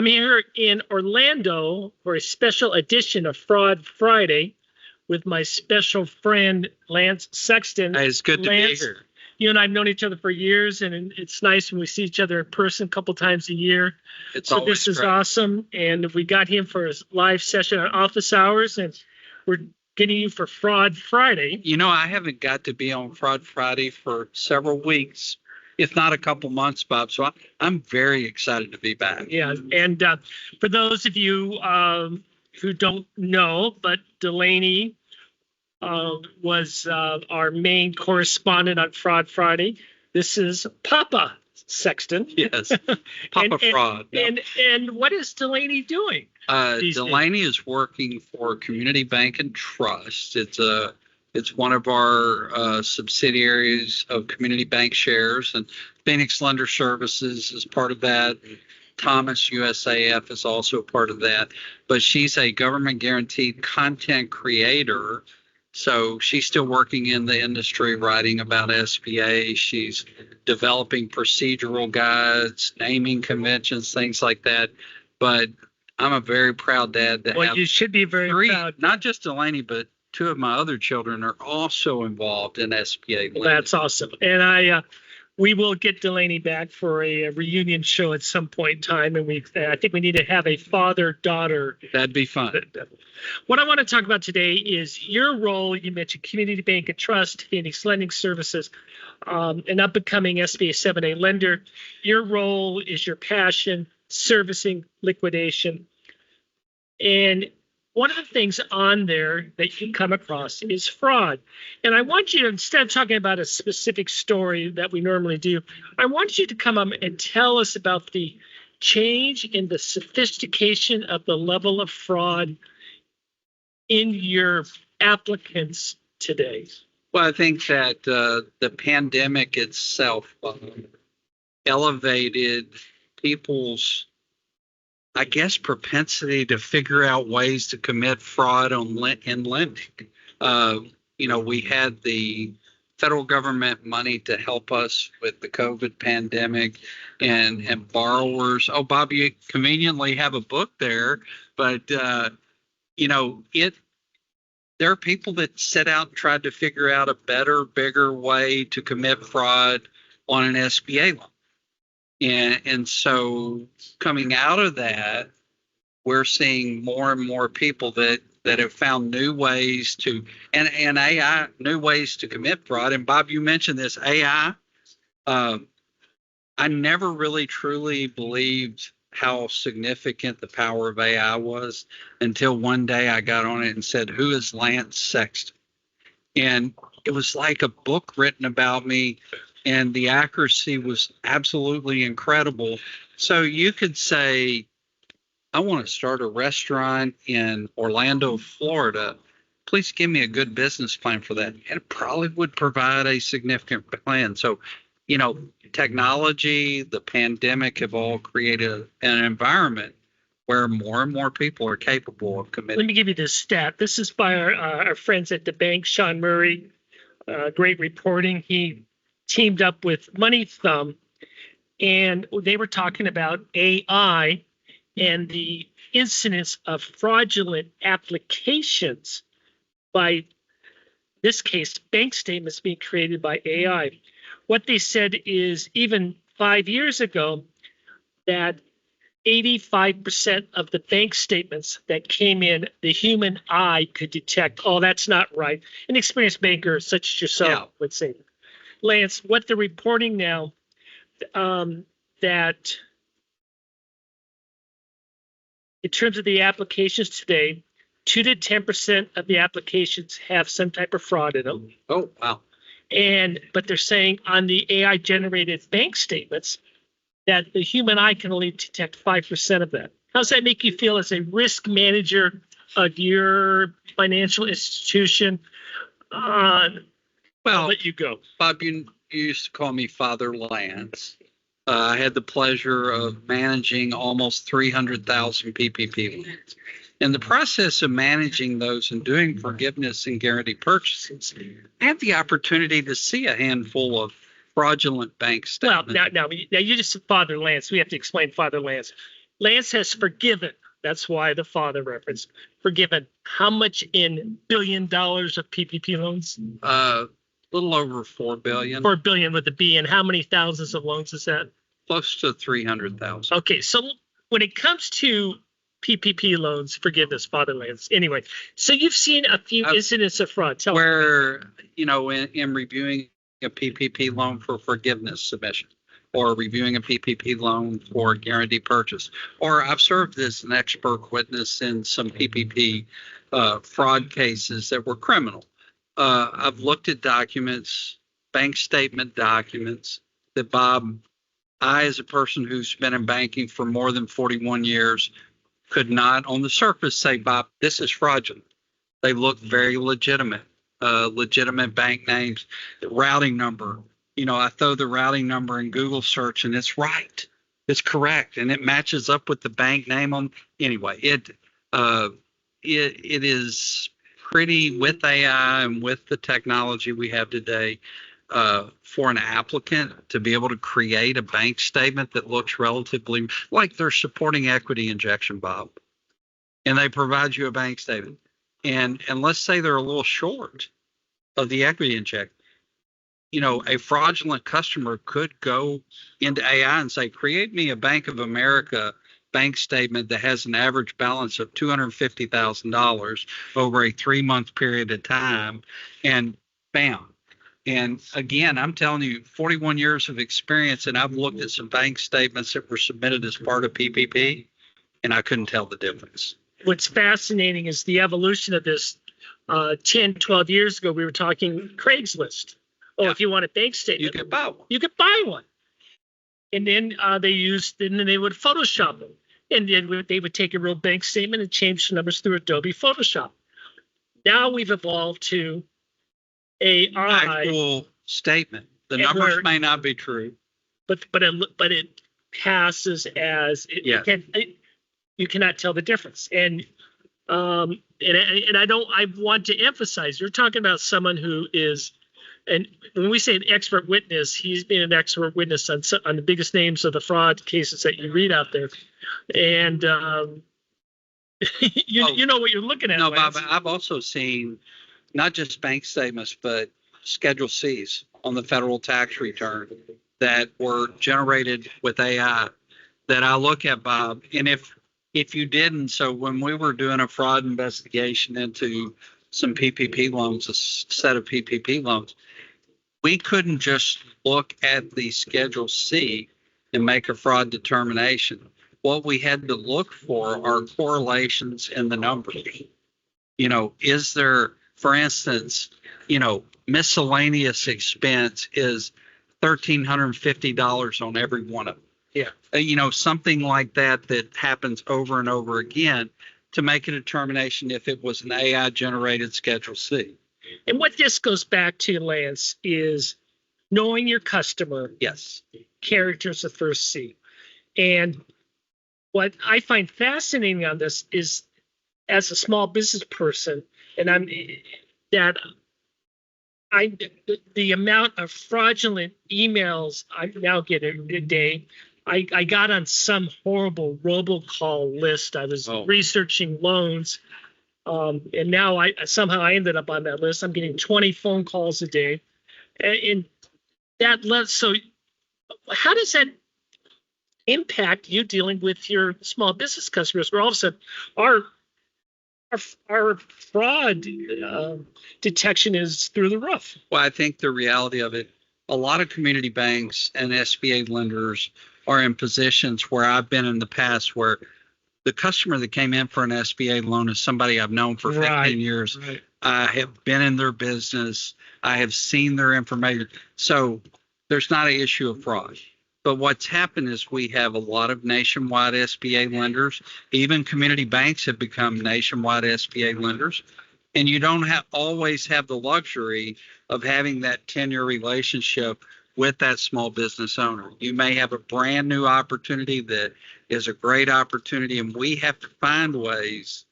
I'm here in Orlando for a special edition of Fraud Friday with my special friend, Lance Sexton. Hey, it's good to be here. You and I have known each other for years, and it's nice when we see each other in person a couple times a year. It's so always this is great. awesome, and we got him for his live session on office hours, and we're getting you for Fraud Friday. You know, I haven't got to be on Fraud Friday for several weeks, if not a couple months, Bob. So I'm very excited to be back. Yeah, and for those of you who don't know, but Delaney was our main correspondent on Fraud Friday. This is Papa Sexton. Yes, Papa Fraud. And what is Delaney doing? Delaney is working for Community Bank and Trust. It's one of our subsidiaries of Community Bank Shares, and Phoenix Lender Services is part of that. Thomas USAF is also part of that. But she's a government guaranteed content creator. So she's still working in the industry, writing about SBA. She's developing procedural guides, naming conventions, things like that. But I'm a very proud dad to have you should be very proud. Not just Delaney, but two of my other children are also involved in SBA. Well, that's awesome. And we will get Delaney back for a reunion show at some point in time. And I think we need to have a father-daughter. That'd be fun. What I want to talk about today is your role. You mentioned Community Bank and Trust, Phoenix Lending Services, an up-and-coming SBA 7A lender. Your role is your passion, servicing, liquidation. And one of the things on there that you come across is fraud. And I want you to, instead of talking about a specific story that we normally do, I want you to come up and tell us about the change in the sophistication of the level of fraud in your applicants today. Well, I think that the pandemic itself elevated people's, I guess, propensity to figure out ways to commit fraud in lending. We had the federal government money to help us with the COVID pandemic, and borrowers. Oh, Bob, you conveniently have a book there, but there are people that set out and tried to figure out a better, bigger way to commit fraud on an SBA loan. And so coming out of that, we're seeing more and more people that have found new ways to, and AI, new ways to commit fraud. And Bob, you mentioned this AI. I never really truly believed how significant the power of AI was until one day I got on it and said, "Who is Lance Sexton?" And it was like a book written about me. And the accuracy was absolutely incredible. So you could say, I want to start a restaurant in Orlando, Florida. Please give me a good business plan for that. And it probably would provide a significant plan. So, technology, the pandemic have all created an environment where more and more people are capable of committing. Let me give you this stat. This is by our friends at the bank, Sean Murray. Great reporting. He teamed up with Money Thumb, and they were talking about AI and the incidence of fraudulent applications by, this case, bank statements being created by AI. What they said is even 5 years ago that 85% of the bank statements that came in, the human eye could detect, oh, that's not right. An experienced banker such as yourself would say. Lance, what they're reporting now, that in terms of the applications today, 2 to 10% of the applications have some type of fraud in them. Oh, wow. But they're saying on the AI generated bank statements that the human eye can only detect 5% of that. How does that make you feel as a risk manager of your financial institution? I'll let you go. Bob, you used to call me Father Lance. I had the pleasure of managing almost 300,000 PPP loans. In the process of managing those and doing forgiveness and guarantee purchases, I had the opportunity to see a handful of fraudulent bank statements. Well, now you just said Father Lance. We have to explain Father Lance. Lance has forgiven. That's why the father reference forgiven. How much in $1 billion of PPP loans? Little over 4 billion, 4 billion with a B. And how many thousands of loans is that? close to 300,000. Okay, so when it comes to PPP loans, forgiveness, Father Lance. Anyway, so you've seen a few incidents of fraud. Tell me. Where, in reviewing a PPP loan for forgiveness submission, or reviewing a PPP loan for guaranteed purchase, or I've served as an expert witness in some PPP fraud cases that were criminal. I've looked at documents, bank statement documents that I, as a person who's been in banking for more than 41 years, could not on the surface say, Bob, this is fraudulent. They look very legitimate, legitimate bank names, routing number. I throw the routing number in Google search and it's right. It's correct. And it matches up with the bank name anyway, it is pretty, with AI and with the technology we have today, for an applicant to be able to create a bank statement that looks relatively like they're supporting equity injection, Bob, and they provide you a bank statement. And let's say they're a little short of the equity injection. A fraudulent customer could go into AI and say, create me a Bank of America bank statement that has an average balance of $250,000 over a 3-month period of time, and bam. And again, I'm telling you, 41 years of experience, and I've looked at some bank statements that were submitted as part of PPP, and I couldn't tell the difference. What's fascinating is the evolution of this. 10, 12 years ago, we were talking Craigslist. Oh, yeah. If you want a bank statement, you could buy one. You could buy one. And then they would Photoshop them. And then they would take a real bank statement and change the numbers through Adobe Photoshop. Now we've evolved to AI. Actual statement. The numbers may not be true, but it passes as you cannot tell the difference. And I want to emphasize, you're talking about someone who is, and when we say an expert witness, he's been an expert witness on the biggest names of the fraud cases that you read out there. And you know what you're looking at. No, Bob, I've also seen not just bank statements, but Schedule Cs on the federal tax return that were generated with AI that I look at, Bob. And if you didn't, so when we were doing a fraud investigation into some PPP loans, a set of PPP loans, we couldn't just look at the Schedule C and make a fraud determination. What we had to look for are correlations in the numbers. Is there, for instance, miscellaneous expense is $1,350 on every one of them. Yeah. Something like that happens over and over again to make a determination if it was an AI generated Schedule C. And what this goes back to, Lance, is knowing your customer. Yes. Character is the first C. And what I find fascinating on this is, as a small business person, and the amount of fraudulent emails I now get a day. I got on some horrible robocall list. I was researching loans, and now I ended up on that list. I'm getting 20 phone calls a day, and that lets. So, how does that impact you dealing with your small business customers? Where all of a sudden our fraud detection is through the roof. Well, I think the reality of it, a lot of community banks and SBA lenders are in positions where I've been in the past, where the customer that came in for an SBA loan is somebody I've known for 15 years. Right. I have been in their business. I have seen their information. So there's not an issue of fraud. But what's happened is we have a lot of nationwide SBA lenders. Even community banks have become nationwide SBA lenders. And you don't always have the luxury of having that 10-year relationship with that small business owner. You may have a brand new opportunity that is a great opportunity, and we have to find ways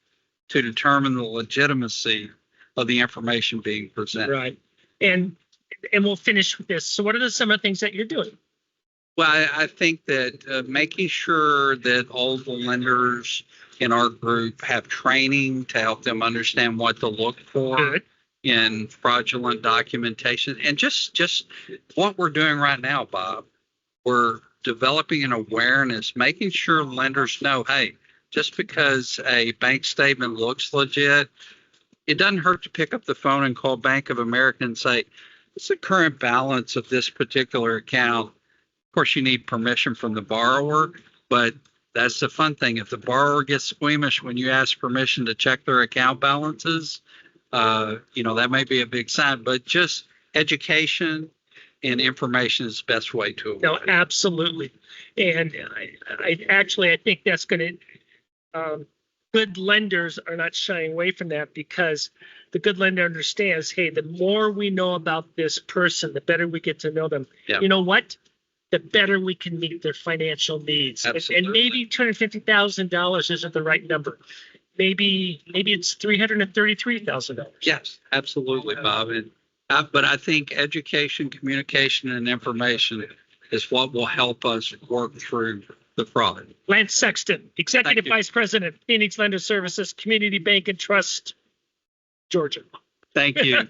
to determine the legitimacy of the information being presented. Right. And we'll finish with this. So what are some of the things that you're doing? Well, I think that making sure that all the lenders in our group have training to help them understand what to look for Good. in fraudulent documentation, and just what we're doing right now, Bob. We're developing an awareness, making sure lenders know, hey, just because a bank statement looks legit, it doesn't hurt to pick up the phone and call Bank of America and say, what's the current balance of this particular account? Of course, you need permission from the borrower, but that's the fun thing. If the borrower gets squeamish when you ask permission to check their account balances, that may be a big sign, but just education and information is the best way to avoid. No, absolutely. And I think that's going to, good lenders are not shying away from that, because the good lender understands, hey, the more we know about this person, the better we get to know them. Yeah. You know what? The better we can meet their financial needs. Absolutely. And maybe $250,000 isn't the right number. Maybe it's $333,000. Yes, absolutely, Bob. And but I think education, communication, and information is what will help us work through the fraud. Lance Sexton, Executive Thank you. Vice President, Phoenix Lender Services, Community Bank and Trust, Georgia. Thank you.